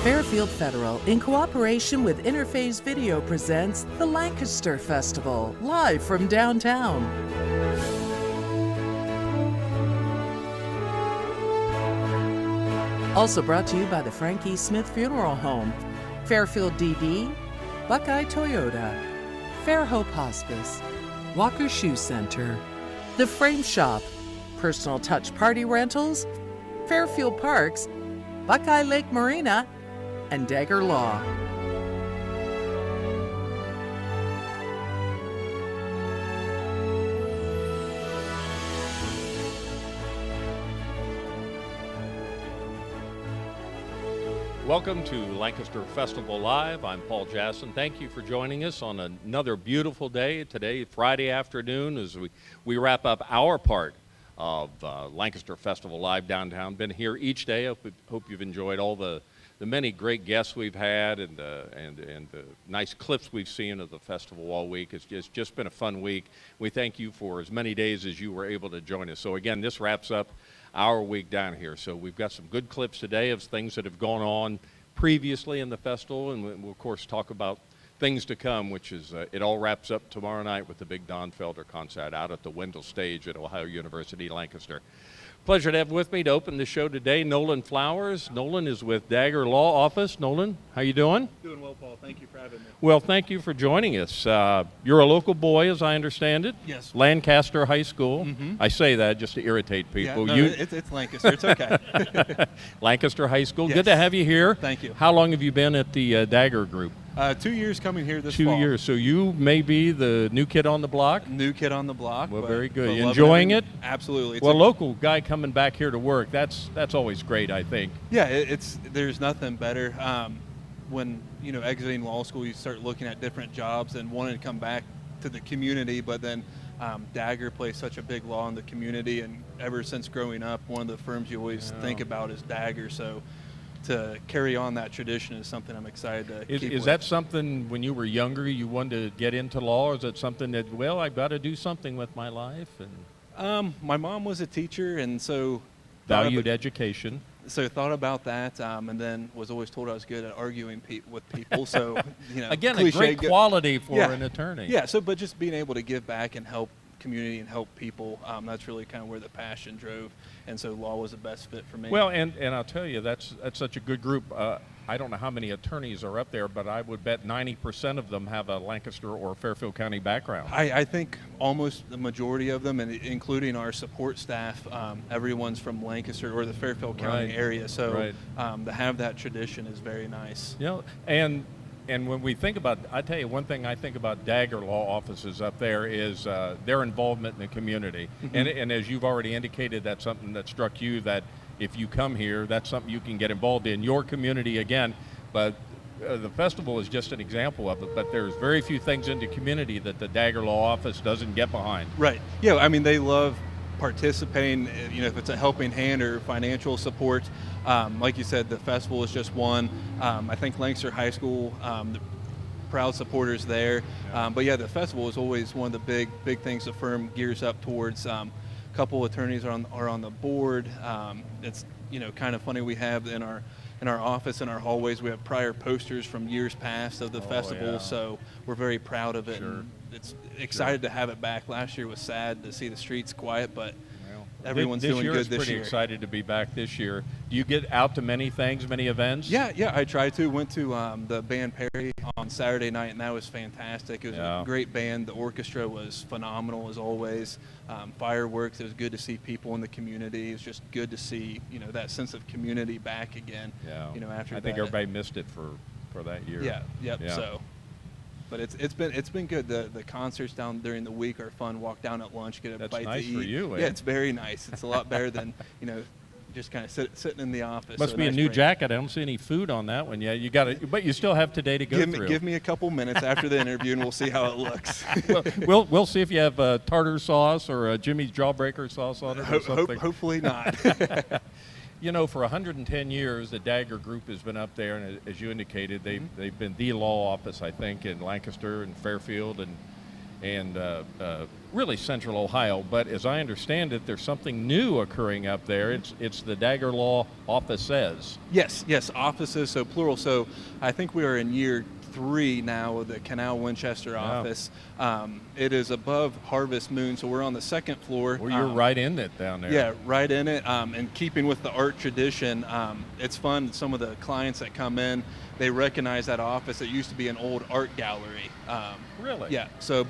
Fairfield Federal, in cooperation with Interface Video, presents the Lancaster Festival, live from downtown. Also brought to you by the Frank E. Smith Funeral Home, Fairfield DD, Buckeye Toyota, Fairhope Hospice, Walker Shoe Center, The Frame Shop, Personal Touch Party Rentals, Fairfield Parks, Buckeye Lake Marina, and Dagger Law. Welcome to Lancaster Festival Live. I'm Paul Jasson. Thank you for joining us on another beautiful day today, Friday afternoon, as we wrap up our part of Lancaster Festival Live downtown. Been here each day. I hope you've enjoyed all the many great guests we've had and the nice clips we've seen of the festival all week. It's just been a fun week. We thank you for as many days as you were able to join us. So again, this wraps up our week down here. So we've got some good clips today of things that have gone on previously in the festival, and we'll of course talk about things to come, which is it all wraps up tomorrow night with the big Don Felder concert out at the Wendell Stage at Ohio University Lancaster. Pleasure to have with me to open the show today, Nolan Flowers. Nolan is with Dagger Law Office. Nolan, how you doing? Doing well, Paul. Thank you for having me. Well, thank you for joining us. You're a local boy, as I understand it. Yes. Lancaster High School. Mm-hmm. I say that just to irritate people. Yeah, no, it's Lancaster. It's okay. Lancaster High School. Yes. Good to have you here. Thank you. How long have you been at the Dagger Group? 2 years coming here this 2 fall. years. So you may be the new kid on the block? New kid on the block. Well, but, very good. but You loving enjoying every- it? Absolutely. It's Well, local guy coming back here to work, that's always great, I think. Yeah, there's nothing better. When exiting law school, you start looking at different jobs and wanting to come back to the community, but then Dagger plays such a big law in the community, and ever since growing up, one of the firms you always think about is Dagger. So to carry on that tradition is something I'm excited to keep Is with. that something when you were younger you wanted to get into law, or is it something that, well, I've got to do something with my life? And My mom was a teacher, and so valued education. So thought about that, and then was always told I was good at arguing with people. So Again, a cliche great quality for Yeah. an attorney. Yeah. So, but just being able to give back and help community and help people, that's really kind of where the passion drove. And so law was the best fit for me. Well, and I'll tell you, that's such a good group. I don't know how many attorneys are up there, but I would bet 90% of them have a Lancaster or Fairfield County background. I think almost the majority of them, and including our support staff, everyone's from Lancaster or the Fairfield County Right. area. So Right. to have that tradition is very nice. And when we think about, I tell you, one thing I think about Dagger Law Offices up there is their involvement in the community. Mm-hmm. And as you've already indicated, that's something that struck you, that if you come here, that's something you can get involved in your community again. But the festival is just an example of it. But there's very few things in the community that the Dagger Law Office doesn't get behind. Right. Yeah. I mean, they love participating. If it's a helping hand or financial support. Like you said, the festival is just one. I think Lancaster High School, the proud supporters there. But yeah, the festival is always one of the big things the firm gears up towards. A couple attorneys are on the board. It's kind of funny. We have in our office, in our hallways, we have prior posters from years past of the festival. Yeah. So we're very proud of it. Sure. And it's excited to have it back. Last year was sad to see the streets quiet, but everyone's this doing year good is this pretty year. excited to be back this year. Do you get out to many things, many events? Yeah, I tried to. Went to the band Perry on Saturday night, and that was fantastic. It was a great band. The orchestra was phenomenal as always. Fireworks. It was good to see people in the community. It was just good to see that sense of community back again. Yeah. After I think everybody missed it for that year. Yeah. Yep. Yeah. So. But it's been good. The concerts down during the week are fun. Walk down at lunch, get a That's bite nice to eat. for you, eh? Yeah, it's very nice. It's a lot better than just kind of sitting in the office. Must So be a nice new break. jacket. I don't see any food on that one yet. You got it, but you still have today to go through. Give me a couple minutes after the interview, and we'll see how it looks. We'll see if you have tartar sauce or a Jimmy's Jawbreaker sauce on it or something. Hopefully not. For 110 years, the Dagger Group has been up there, and as you indicated, they've been the law office, I think, in Lancaster and Fairfield, and and really central Ohio. But as I understand it, there's something new occurring up there. It's the Dagger Law offices. Yes, offices, so plural. So I think we are in year 3 now of the Canal Winchester office. It is above Harvest Moon, so we're on the 2nd floor. Well, you're right in it down there. Yeah, right in it. And keeping with the art tradition, it's fun. Some of the clients that come in, they recognize that office. It used to be an old art gallery. Really? Yeah. So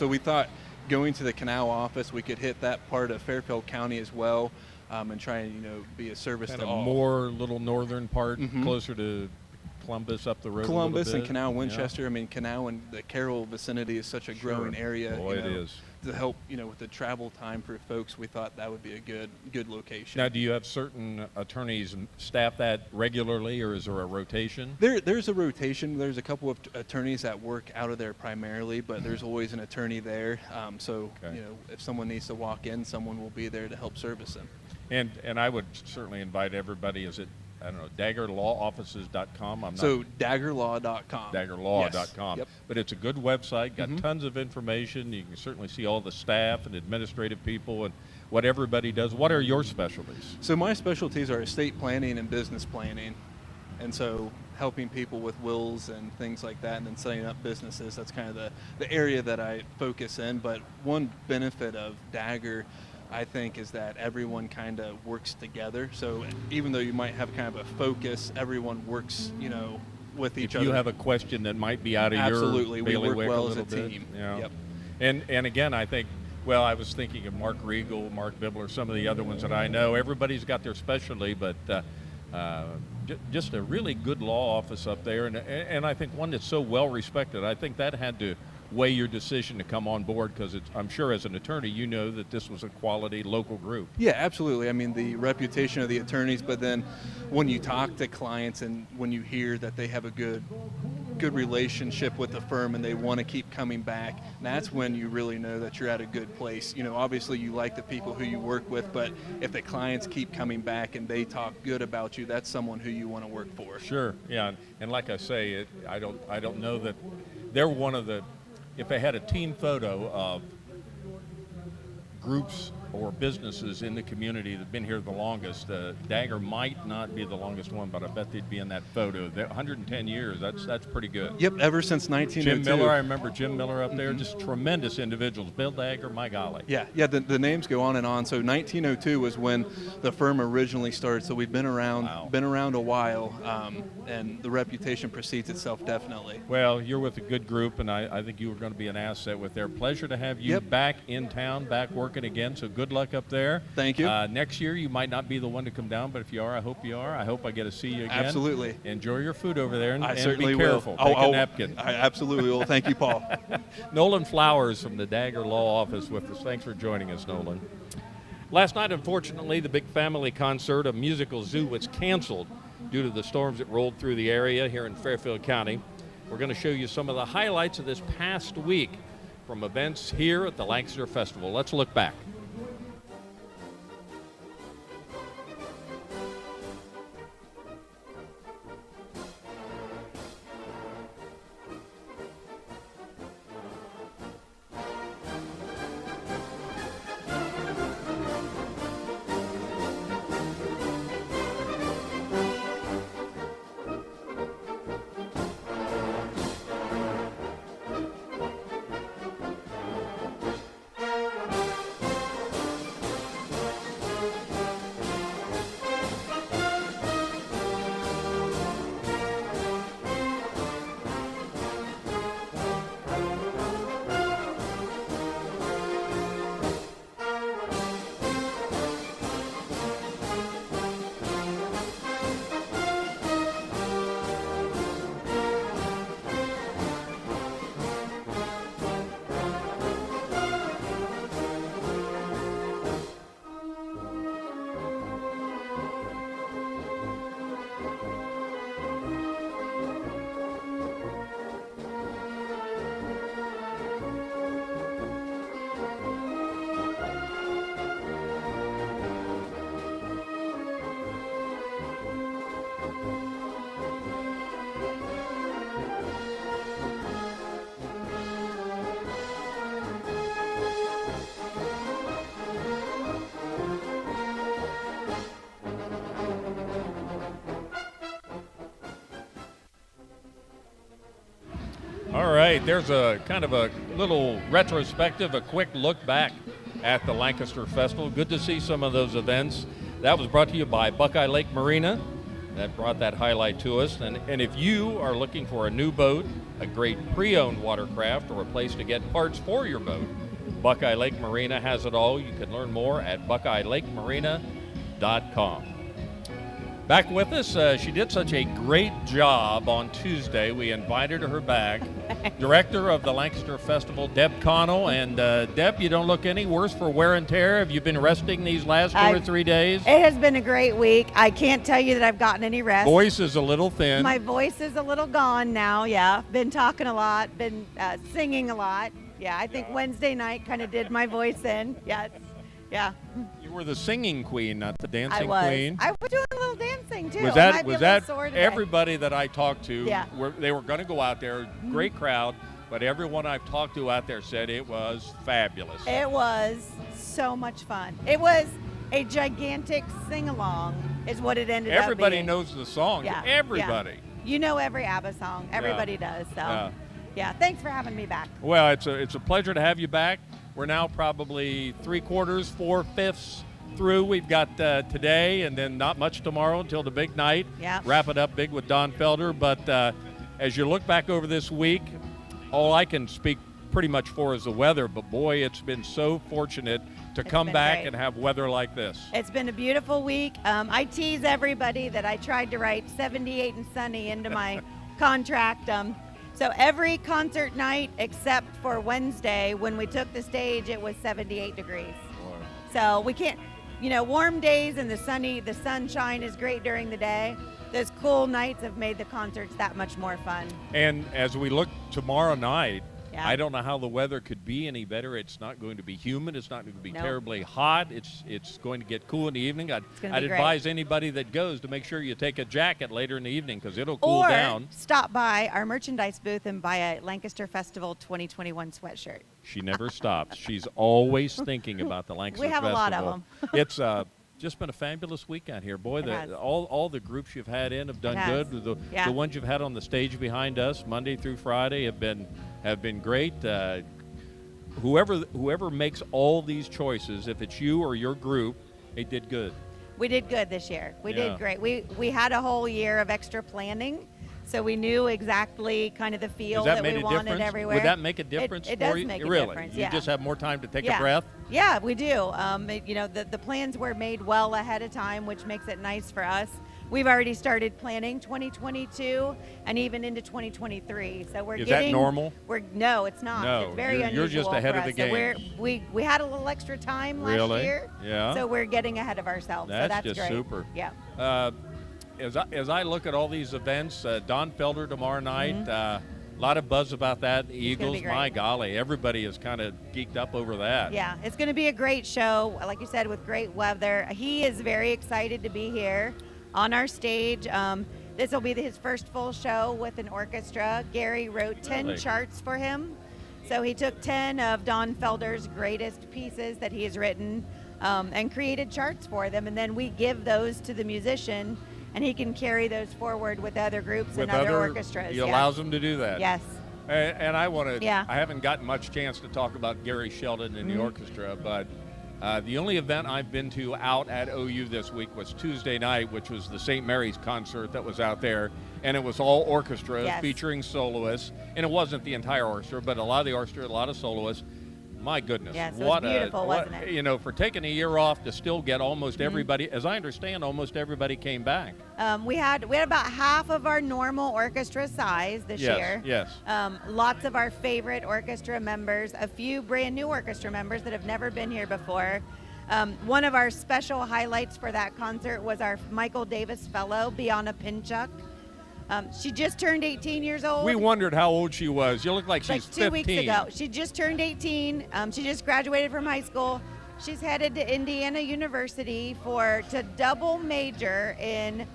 we thought going to the Canal office, we could hit that part of Fairfield County as well, and try and be a service Kind to of all. more little northern part, closer to Columbus up the road. Columbus a little and bit. Canal Winchester. Yeah. I mean, Canal and the Carroll vicinity is such a growing area. Boy, it is. To help, with the travel time for folks, we thought that would be a good location. Now, do you have certain attorneys staff that regularly, or is there a rotation? There's a rotation. There's a couple of attorneys that work out of there primarily, but there's always an attorney there. Okay. If someone needs to walk in, someone will be there to help service them. And I would certainly invite everybody. Is it, I don't know, daggerlawoffices.com? Daggerlaw.com. Daggerlaw.com. Yes. Yep. But it's a good website, got tons of information. You can certainly see all the staff and administrative people and what everybody does. What are your specialties? So my specialties are estate planning and business planning. And so helping people with wills and things like that, and then setting up businesses. That's kind of the area that I focus in. But one benefit of Dagger, I think, is that everyone kind of works together. So even though you might have kind of a focus, everyone works, with each other. If you have a question that might be out of Absolutely. your We work bailiwick well a as a little bit. team. Yeah. Yep. And again, I think, well, I was thinking of Mark Riegel, Mark Bibler, some of the other ones that I know. Everybody's got their specialty, but just a really good law office up there, and I think one that's so well respected. I think that had to weigh your decision to come on board, because I'm sure as an attorney you know that this was a quality local group. Yeah, absolutely. I mean, the reputation of the attorneys, but then when you talk to clients and when you hear that they have a good relationship with the firm and they want to keep coming back, that's when you really know that you're at a good place. Obviously you like the people who you work with, but if the clients keep coming back and they talk good about you, that's someone who you want to work for. Sure, yeah, and like I say, I don't know that they're one of the, if they had a team photo of groups or businesses in the community that have been here the longest, Dagger might not be the longest one, but I bet they'd be in that photo. 110 years, that's pretty good. Yep, ever since 1902. Jim Miller, I remember Jim Miller up there, just tremendous individuals. Bill Dagger, my golly. Yeah, the names go on and on. So 1902 was when the firm originally started, so we've been around a while, and the reputation precedes itself definitely. Well, you're with a good group, and I think you were going to be an asset with their pleasure to have you back in town, back working again, so good luck up there. Thank you. Next year, you might not be the one to come down, but if you are, I hope you are. I hope I get to see you again. Absolutely. Enjoy your food over there, and certainly be careful. will. Take a napkin. I absolutely will. Thank you, Paul. Nolan Flowers from the Dagger Law Office with us. Thanks for joining us, Nolan. Last night, unfortunately, the big family concert, a musical zoo, was canceled due to the storms that rolled through the area here in Fairfield County. We're going to show you some of the highlights of this past week from events here at the Lancaster Festival. Let's look back. right. There's a kind of a little retrospective, a quick look back at the Lancaster Festival. Good to see some of those events. That was brought to you by Buckeye Lake Marina. That brought that highlight to us. And if you are looking for a new boat, a great pre-owned watercraft, or a place to get parts for your boat, Buckeye Lake Marina has it all. You can learn more at buckeyeLakeMarina.com. Back with us, she did such a great job on Tuesday. We invited her back. Director of the Lancaster Festival, Deb Connell. And Deb, you don't look any worse for wear and tear. Have you been resting these last 2 or 3 days? It has been a great week. I can't tell you that I've gotten any rest. Voice is a little thin. My voice is a little gone now, yeah. Been talking a lot, been singing a lot. Yeah, I think Wednesday night kind of did my voice in. Yes. Yeah. You were the singing queen, not the dancing I was. queen. I was doing a little dancing too. Was that everybody that I talked to? Yeah. They were going to go out there. Great crowd, but everyone I've talked to out there said it was fabulous. It was so much fun. It was a gigantic sing-along, is what it ended up being. Everybody knows the song. Yeah. Everybody. Yeah. You know every ABBA song. Everybody does. So, yeah. Thanks for having me back. Well, it's a pleasure to have you back. We're now probably 3/4, 4/5 through. We've got today and then not much tomorrow until the big night. Yeah. Wrap it up big with Don Felder. But as you look back over this week, all I can speak pretty much for is the weather. But boy, it's been so fortunate to come back and have weather like this. It's been a beautiful week. I tease everybody that I tried to write 78 and sunny into my contract. So every concert night except for Wednesday, when we took the stage, it was 78 degrees. Wow. So we can't, warm days and the sunshine is great during the day. Those cool nights have made the concerts that much more fun. And as we look tomorrow night, Yeah. I don't know how the weather could be any better. It's not going to be humid. It's not going to be terribly hot. It's going to get cool in the evening. I'd advise anybody that goes to make sure you take a jacket later in the evening because it'll cool down. Or stop by our merchandise booth and buy a Lancaster Festival 2021 sweatshirt. She never stops. She's always thinking about the Lancaster Festival. We have a lot of them. It's just been a fabulous week out here. Boy, all the groups you've had in have done good. The ones you've had on the stage behind us Monday through Friday have been great. Whoever makes all these choices, if it's you or your group, they did good. We did good this year. We did great. We had a whole year of extra planning, so we knew exactly kind of the feel that we wanted everywhere. Would that make a difference it for does you? make Really? a difference. You just have more time to take a breath? Yeah, we do. The plans were made well ahead of time, which makes it nice for us. We've already started planning 2022 and even into 2023. So we're Is that normal? No, it's not. No, it's very unusual. You're just ahead of the game. So we had a little extra time last year. Yeah. So we're getting ahead of ourselves. That's so that's just great. super. Yeah. As I look at all these events, Don Felder tomorrow night, a lot of buzz about that. The Eagles, my golly, everybody is kind of geeked up over that. Yeah, it's going to be a great show, like you said, with great weather. He is very excited to be here on our stage. This will be his first full show with an orchestra. Gary wrote 10 charts for him. So he took 10 of Don Felder's greatest pieces that he has written and created charts for them. And then we give those to the musician, and he can carry those forward with other groups and other orchestras. He allows them to do that. Yes. And I want to, I haven't gotten much chance to talk about Gary Sheldon and the orchestra, but the only event I've been to out at OU this week was Tuesday night, which was the St. Mary's concert that was out there, and it was all orchestra featuring soloists, and it wasn't the entire orchestra, but a lot of the orchestra, a lot of soloists. My goodness. Yes, it was beautiful, wasn't it? For taking a year off to still get almost everybody, as I understand, almost everybody came back. We had about half of our normal orchestra size this year. Yes. Lots of our favorite orchestra members, a few brand new orchestra members that have never been here before. One of our special highlights for that concert was our Michael Davis fellow, Bianna Pinchuk. She just turned 18 years old. We wondered how old she was. You look like she's 15. 2 weeks ago. She just turned 18. She just graduated from high school. She's headed to Indiana University to double major in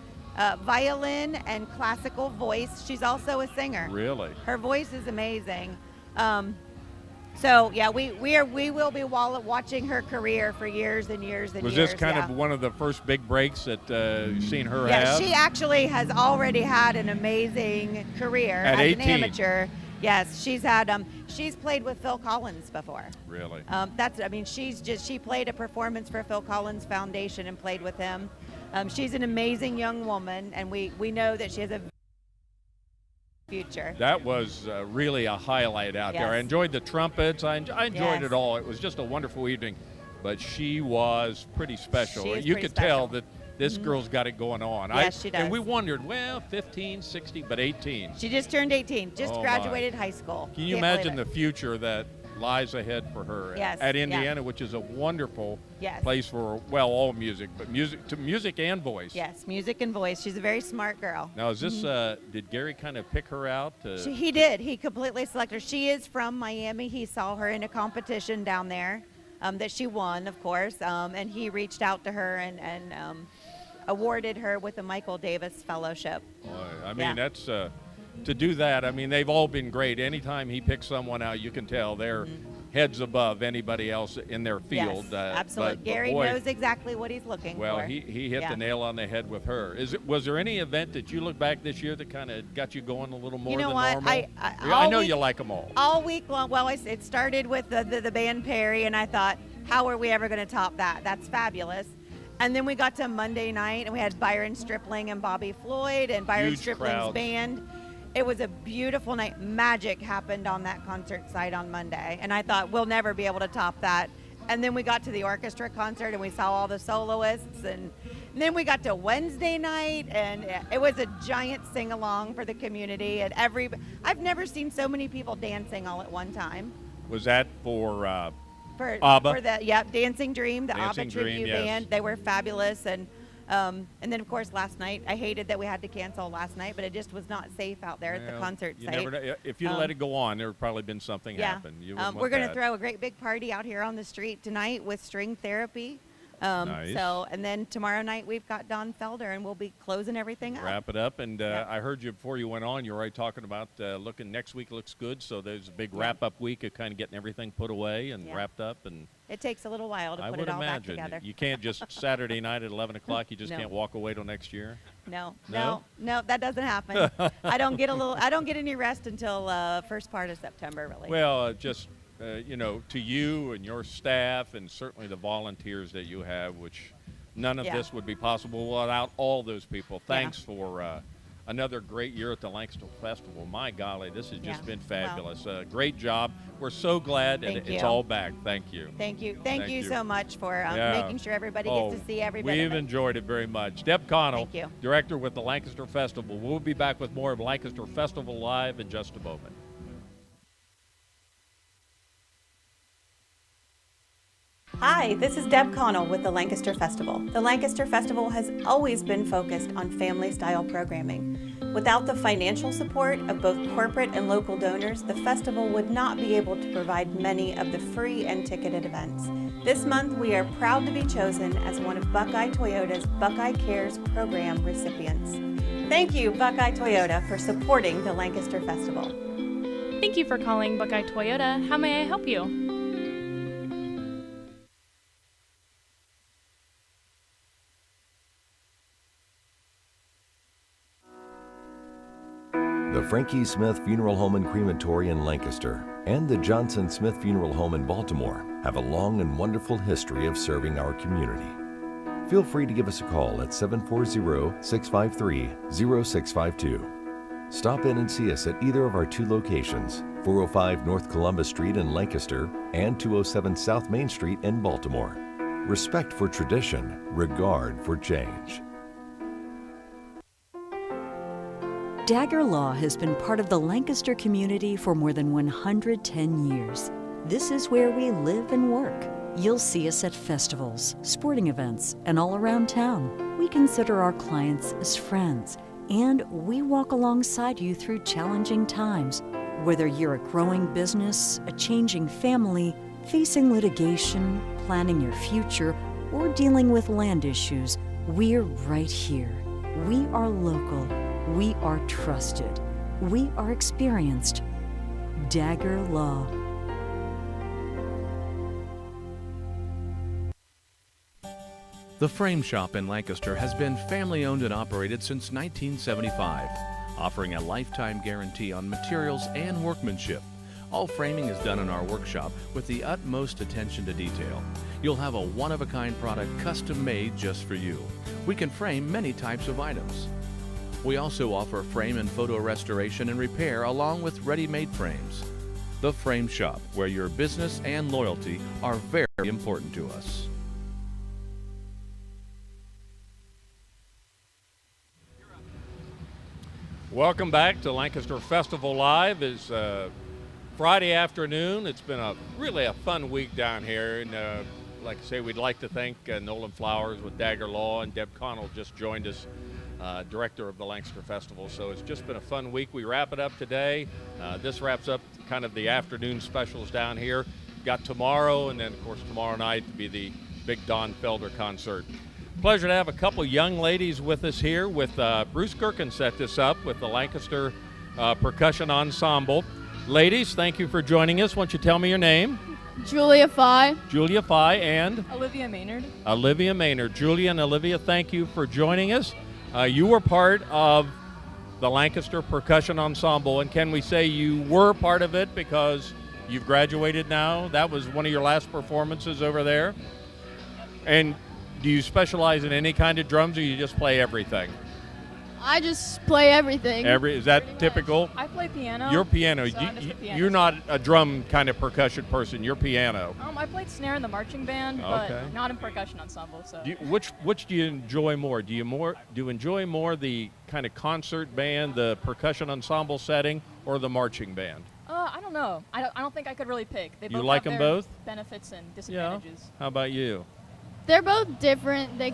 violin and classical voice. She's also a singer. Really? Her voice is amazing. So yeah, we will be watching her career for years and years and years. Was this kind of one of the first big breaks that you've seen her have? Yeah, she actually has already had an amazing career as 18. an amateur. Yes, she's played with Phil Collins before. Really? She played a performance for Phil Collins Foundation and played with him. She's an amazing young woman, and we know that she has a future. That was really a highlight out there. I enjoyed the trumpets. I enjoyed it all. It was just a wonderful evening. But she was pretty special. You could tell that this girl's got it going on. Yes, she does. And we wondered, 15, 16, but 18. She just turned 18, just graduated high school. Can you imagine the future that lies ahead for her at Indiana, which is a wonderful place for, all music, but music and voice. Yes, music and voice. She's a very smart girl. Now, is this, did Gary kind of pick her out? He did. He completely selected her. She is from Miami. He saw her in a competition down there that she won, of course, and he reached out to her and awarded her with the Michael Davis Fellowship. That's to do that. They've all been great. Anytime he picks someone out, you can tell they're heads above anybody else in their field. Yes, absolutely. Gary knows exactly what he's looking for. Well, he hit the nail on the head with her. Was there any event that you look back this year that kind of got you going a little more than normal? I know you like them all. All week long. Well, it started with the band Perry, and I thought, how are we ever going to top that? That's fabulous. And then we got to Monday night, and we had Byron Stripling and Bobby Floyd and Byron Stripling's band. It was a beautiful night. Magic happened on that concert site on Monday, and I thought we'll never be able to top that. And then we got to the orchestra concert, and we saw all the soloists, and then we got to Wednesday night, and it was a giant sing-along for the community. And I've never seen so many people dancing all at one time. Was that for ABBA? For the Dancing Dream, the ABBA tribute band. They were fabulous, and then of course last night I hated that we had to cancel last night, but it just was not safe out there at the concert site. Never know. If you let it go on, there would probably been something happen. We're going to throw a great big party out here on the street tonight with string therapy. Nice. And then tomorrow night we've got Don Felder, and we'll be closing everything up. Wrap it up, and I heard you before you went on. You were already talking about next week looks good, so there's a big wrap-up week of kind of getting everything put away and wrapped up. And it takes a little while to put it all back together. You can't just Saturday night at 11 o'clock. You just can't walk away till next year. No, that doesn't happen. I don't get any rest until first part of September, really. Well, to you and your staff, and certainly the volunteers that you have, which none of this would be possible without all those people. Thanks for another great year at the Lancaster Festival. My golly, this has just been fabulous. Great job. We're so glad it's all back. Thank you. Thank you so much for making sure everybody gets to see everybody. We've enjoyed it very much. Deb Connell, Director with the Lancaster Festival. We'll be back with more of Lancaster Festival Live in just a moment. Hi, this is Deb Connell with the Lancaster Festival. The Lancaster Festival has always been focused on family-style programming. Without the financial support of both corporate and local donors, the festival would not be able to provide many of the free and ticketed events. This month, we are proud to be chosen as one of Buckeye Toyota's Buckeye Cares program recipients. Thank you, Buckeye Toyota, for supporting the Lancaster Festival. Thank you for calling Buckeye Toyota. How may I help you? The Frankie Smith Funeral Home and Crematory in Lancaster and the Johnson Smith Funeral Home in Baltimore have a long and wonderful history of serving our community. Feel free to give us a call at 740-653-0652. Stop in and see us at either of our two locations, 405 North Columbus Street in Lancaster and 207 South Main Street in Baltimore. Respect for tradition, regard for change. Dagger Law has been part of the Lancaster community for more than 110 years. This is where we live and work. You'll see us at festivals, sporting events, and all around town. We consider our clients as friends, and we walk alongside you through challenging times. Whether you're a growing business, a changing family, facing litigation, planning your future, or dealing with land issues, we're right here. We are local. We are trusted. We are experienced. Dagger Law. The Frame Shop in Lancaster has been family-owned and operated since 1975. offering a lifetime guarantee on materials and workmanship. All framing is done in our workshop with the utmost attention to detail. You'll have a one-of-a-kind product custom made just for you. We can frame many types of items. We also offer frame and photo restoration and repair along with ready-made frames. The Frame Shop, where your business and loyalty are very important to us. Welcome back to Lancaster Festival Live. It's Friday afternoon. It's been really a fun week down here. And like I say, we'd like to thank Nolan Flowers with Dagger Law, and Deb Connell just joined us, director of the Lancaster Festival. So it's just been a fun week. We wrap it up today. This wraps up kind of the afternoon specials down here. Got tomorrow, and then, of course, tomorrow night to be the big Don Felder concert. Pleasure to have a couple young ladies with us here. With Bruce Gerken set this up with the Lancaster Percussion Ensemble. Ladies, thank you for joining us. Why don't you tell me your name? Julia Fye. Julia Fye and? Olivia Maynard. Olivia Maynard. Julia and Olivia, thank you for joining us. You were part of the Lancaster Percussion Ensemble, and can we say you were part of it because you've graduated now? That was one of your last performances over there? And do you specialize in any kind of drums, or you just play everything? I just play everything. Is that typical? I play piano. You're piano. So I'm just a pianist. You're not a drum kind of percussion person. You're piano. I played snare in the marching band, Okay. but not in percussion ensemble. So. Which do you enjoy more? Do you enjoy more the kind of concert band, the percussion ensemble setting, or the marching band? I don't know. I don't think I could really pick. They You both like have them their both? benefits and Yeah. disadvantages. How about you? They're both different. They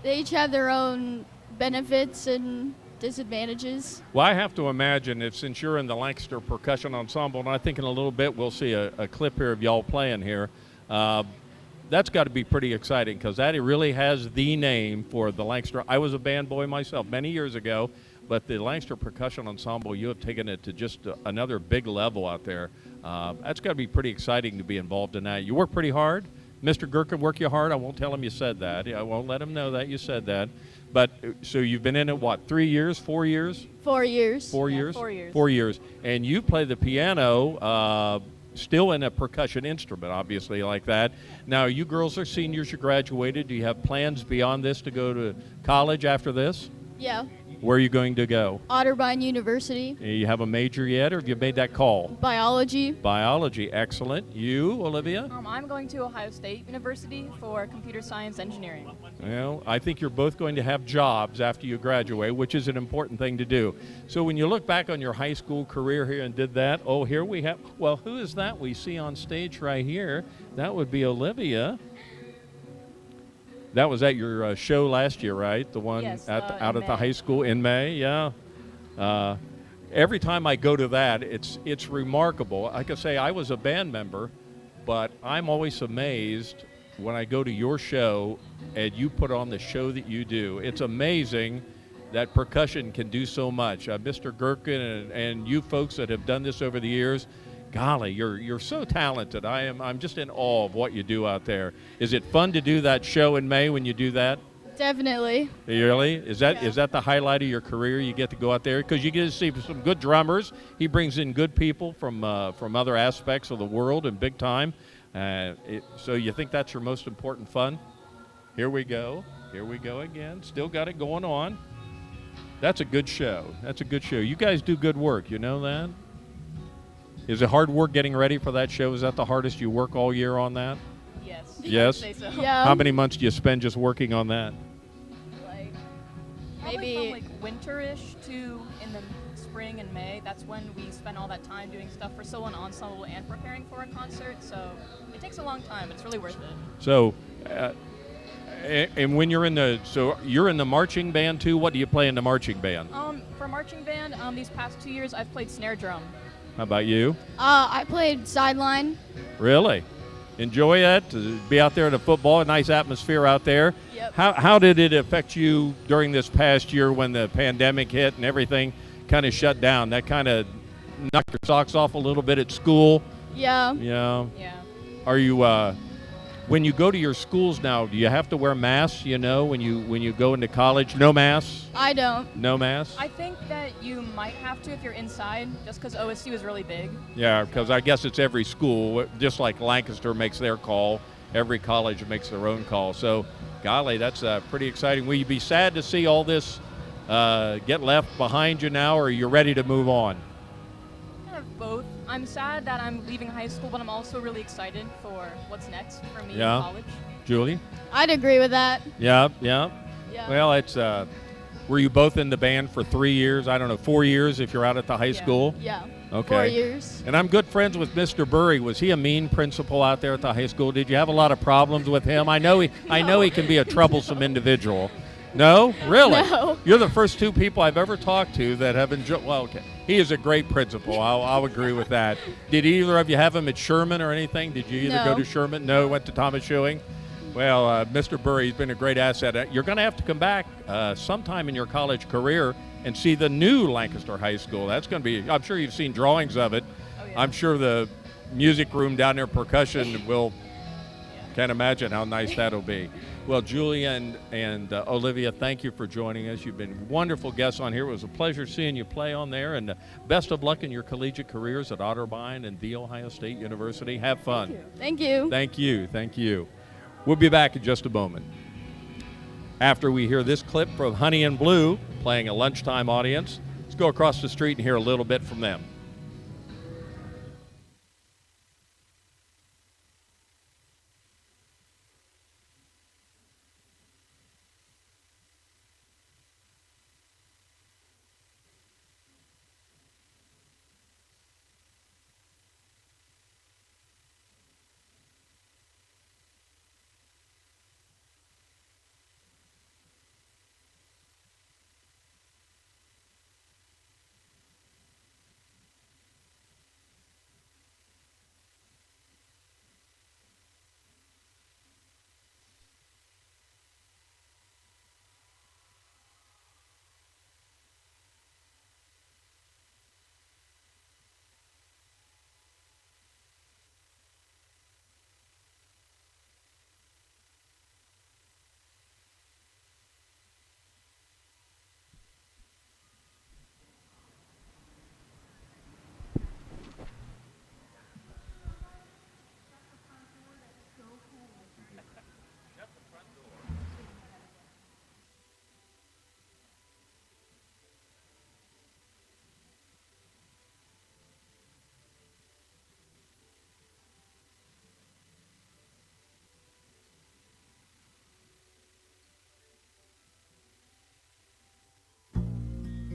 each have their own benefits and disadvantages. Well, I have to imagine since you're in the Lancaster Percussion Ensemble, and I think in a little bit we'll see a clip here of y'all playing here, that's got to be pretty exciting because that really has the name for the Lancaster. I was a band boy myself many years ago, but the Lancaster Percussion Ensemble, you have taken it to just another big level out there. That's got to be pretty exciting to be involved in that. You work pretty hard. Mr. Gerken, work you hard? I won't tell him you said that. I won't let him know that you said that. But so you've been in it, what, 3 years, 4 years? 4 years. 4 Yeah, years? 4 years. 4 years. And you play the piano, still in a percussion instrument, obviously, like that. Now, you girls are seniors, you graduated. Do you have plans beyond this to go to college after this? Yeah. Where are you going to go? Otterbein University. You have a major yet, or have you made that call? Biology. Biology, excellent. You, Olivia? I'm going to Ohio State University for computer science engineering. Well, I think you're both going to have jobs after you graduate, which is an important thing to do. So when you look back on your high school career here and did that, here we have, well, who is that we see on stage right here? That would be Olivia. That was at your show last year, right? The one Yes, out in at the May. high school in May, yeah. Every time I go to that, it's remarkable. Like I say, I was a band member, but I'm always amazed when I go to your show and you put on the show that you do. It's amazing that percussion can do so much. Mr. Gerken and you folks that have done this over the years, golly, you're so talented. I'm just in awe of what you do out there. Is it fun to do that show in May when you do that? Definitely. Really? Is that Yeah. the highlight of your career? You get to go out there because you get to see some good drummers. He brings in good people from other aspects of the world and big time. So you think that's your most important fun? Here we go. Here we go again. Still got it going on. That's a good show. That's a good show. You guys do good work. You know that? Is it hard work getting ready for that show? Is that the hardest you work all year on that? Yes. Yes? I'd say so. Yeah. How many months do you spend just working on that? Like, probably Maybe- from like winterish to in the spring and May. That's when we spend all that time doing stuff for solo and ensemble and preparing for a concert. So it takes a long time, but it's really worth it. So, and when you're in the marching band too. What do you play in the marching band? For marching band, these past 2 years I've played snare drum. How about you? I played sideline. Really? Enjoy it? To be out there in the football, a nice atmosphere out there. Yep. How did it affect you during this past year when the pandemic hit and everything kind of shut down? That kind of knocked your socks off a little bit at school. Yeah. Yeah. Yeah. Are you? When you go to your schools now, do you have to wear masks, when you go into college? No masks? I don't. No masks? I think that you might have to if you're inside, just because OSU is really big. Yeah, because I guess it's every school, just like Lancaster makes their call, every college makes their own call. So, golly, that's pretty exciting. Will you be sad to see all this get left behind you now, or are you ready to move on? Kind of both. I'm sad that I'm leaving high school, but I'm also really excited for what's next for me in college. Julie? I'd agree with that. Yeah. Yeah. Well, it's were you both in the band for 3 years? I don't know, 4 years if you're out at the high school? Yeah. Okay. 4 years. And I'm good friends with Mr. Burry. Was he a mean principal out there at the high school? Did you have a lot of problems with him? I know he can be a troublesome individual. No? Really? No. You're the first two people I've ever talked to that have enjoyed. Well, okay. He is a great principal. I'll agree with that. Did either of you have him at Sherman or anything? Did you either go to Sherman? No, went to Thomas Ewing? Well, Mr. Burry's been a great asset. You're going to have to come back sometime in your college career and see the new Lancaster High School. That's going to be, I'm sure you've seen drawings of it. Oh, yeah. I'm sure the music room down there, percussion, can't imagine how nice that'll be. Well, Julia and Olivia, thank you for joining us. You've been wonderful guests on here. It was a pleasure seeing you play on there, and best of luck in your collegiate careers at Otterbein and The Ohio State University. Have fun. Thank you. Thank you. Thank you. We'll be back in just a moment. After we hear this clip from Honey and Blue playing a lunchtime audience, let's go across the street and hear a little bit from them.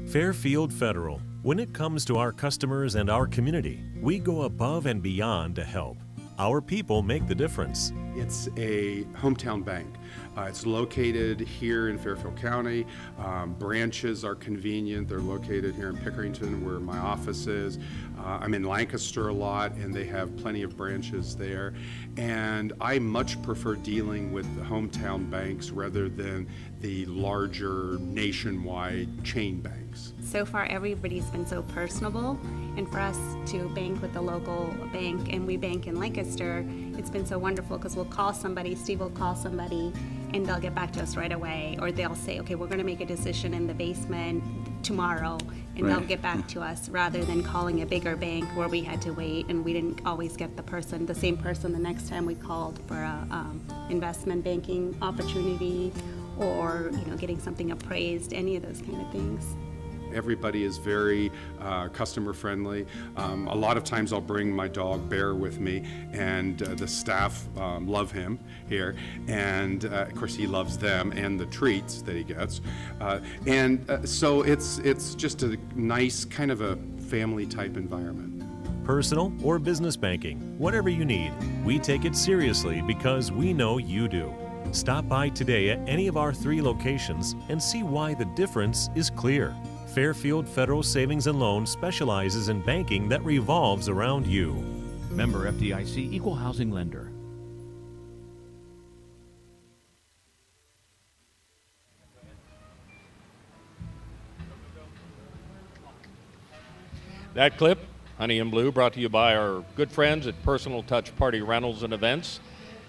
Fairfield Federal. When it comes to our customers and our community, we go above and beyond to help. Our people make the difference. It's a hometown bank. It's located here in Fairfield County. Branches are convenient. They're located here in Pickerington, where my office is. I'm in Lancaster a lot, and they have plenty of branches there. And I much prefer dealing with the hometown banks rather than the larger nationwide chain banks. So far, everybody's been so personable, and for us to bank with the local bank, and we bank in Lancaster, it's been so wonderful because we'll call somebody, Steve will call somebody, and they'll get back to us right away, or they'll say, okay, we're going to make a decision in the basement tomorrow, and they'll get back to us, rather than calling a bigger bank where we had to wait and we didn't always get the same person the next time we called for a investment banking opportunity, or getting something appraised, any of those kind of things. Everybody is very customer friendly. A lot of times I'll bring my dog Bear with me, and the staff love him here, and of course he loves them and the treats that he gets, so it's just a nice kind of a family type environment. Personal or business banking, whatever you need, we take it seriously because we know you do. Stop by today at any of our 3 locations and see why the difference is clear. Fairfield Federal Savings and Loan specializes in banking that revolves around you. Member FDIC, Equal Housing Lender. That clip, Honey and Blue, brought to you by our good friends at Personal Touch Party Rentals and Events.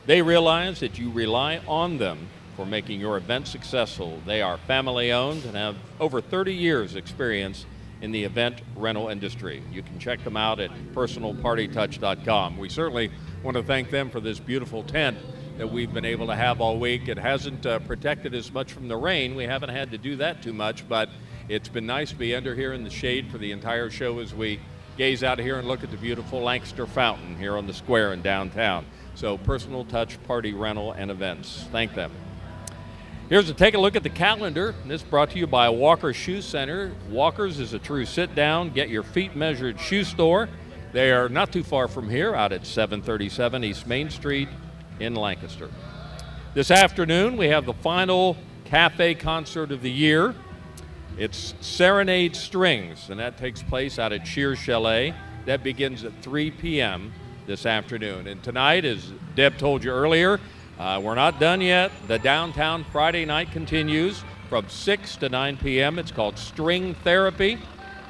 They realize that you rely on them for making your event successful. They are family owned and have over 30 years experience in the event rental industry. You can check them out at personalpartytouch.com. We certainly want to thank them for this beautiful tent that we've been able to have all week. It hasn't protected us much from the rain. We haven't had to do that too much, but it's been nice to be under here in the shade for the entire show as we gaze out here and look at the beautiful Lancaster Fountain here on the square in downtown. So Personal Touch Party Rental and Events. Thank them. Here's a take a look at the calendar. This brought to you by Walker Shoe Center. Walker's is a true sit-down, get your feet measured shoe store. They are not too far from here, out at 737 East Main Street in Lancaster. This afternoon, we have the final cafe concert of the year. It's Serenade Strings, and that takes place out at Cheers Chalet. That begins at 3 p.m. this afternoon. And tonight, as Deb told you earlier, we're not done yet. The downtown Friday night continues from 6 to 9 p.m. It's called String Therapy.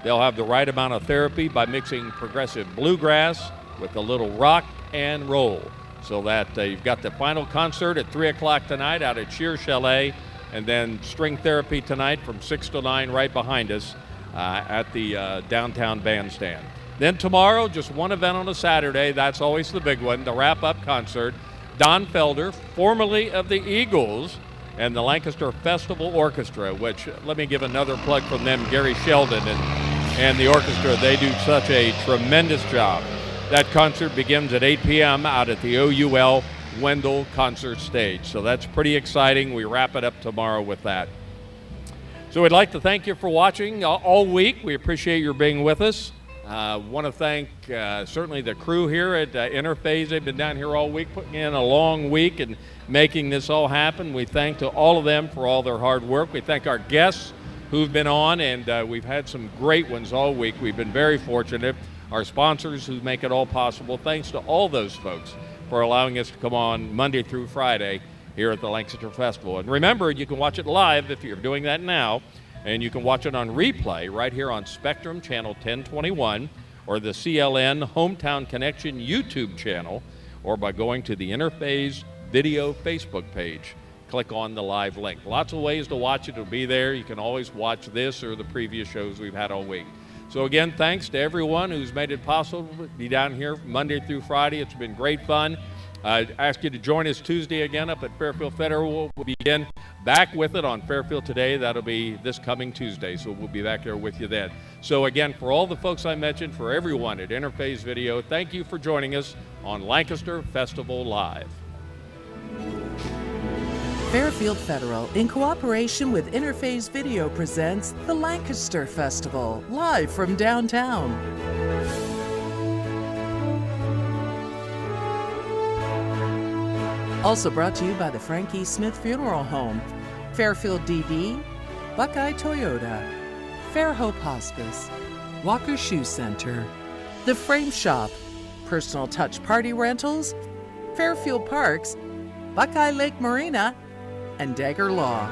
They'll have the right amount of therapy by mixing progressive bluegrass with a little rock and roll. So that you've got the final concert at 3 o'clock tonight out at Cheers Chalet, and then String Therapy tonight from 6 to 9 right behind us at the downtown bandstand. Then tomorrow, just one event on a Saturday. That's always the big one, the wrap-up concert. Don Felder, formerly of the Eagles, and the Lancaster Festival Orchestra, which, let me give another plug from them, Gary Sheldon and the orchestra. They do such a tremendous job. That concert begins at 8 p.m. out at the OUL Wendell Concert Stage. So that's pretty exciting. We wrap it up tomorrow with that. So we'd like to thank you for watching all week. We appreciate your being with us. Want to thank certainly the crew here at Interphase. They've been down here all week, putting in a long week and making this all happen. We thank to all of them for all their hard work. We thank our guests who've been on, and we've had some great ones all week. We've been very fortunate. Our sponsors who make it all possible. Thanks to all those folks for allowing us to come on Monday through Friday here at the Lancaster Festival. And remember, you can watch it live if you're doing that now, and you can watch it on replay right here on Spectrum Channel 1021 or the CLN Hometown Connection YouTube channel, or by going to the Interphase Video Facebook page. Click on the live link. Lots of ways to watch it. It'll be there. You can always watch this or the previous shows we've had all week. So again, thanks to everyone who's made it possible to be down here Monday through Friday. It's been great fun. I ask you to join us Tuesday again up at Fairfield Federal. We'll begin back with it on Fairfield Today. That'll be this coming Tuesday, so we'll be back there with you then. So again, for all the folks I mentioned, for everyone at Interphase Video, thank you for joining us on Lancaster Festival Live. Fairfield Federal, in cooperation with Interphase Video, presents the Lancaster Festival, live from downtown. Also brought to you by the Frank E. Smith Funeral Home, Fairfield DD, Buckeye Toyota, Fairhope Hospice, Walker Shoe Center, The Frame Shop, Personal Touch Party Rentals, Fairfield Parks, Buckeye Lake Marina, and Dagger Law.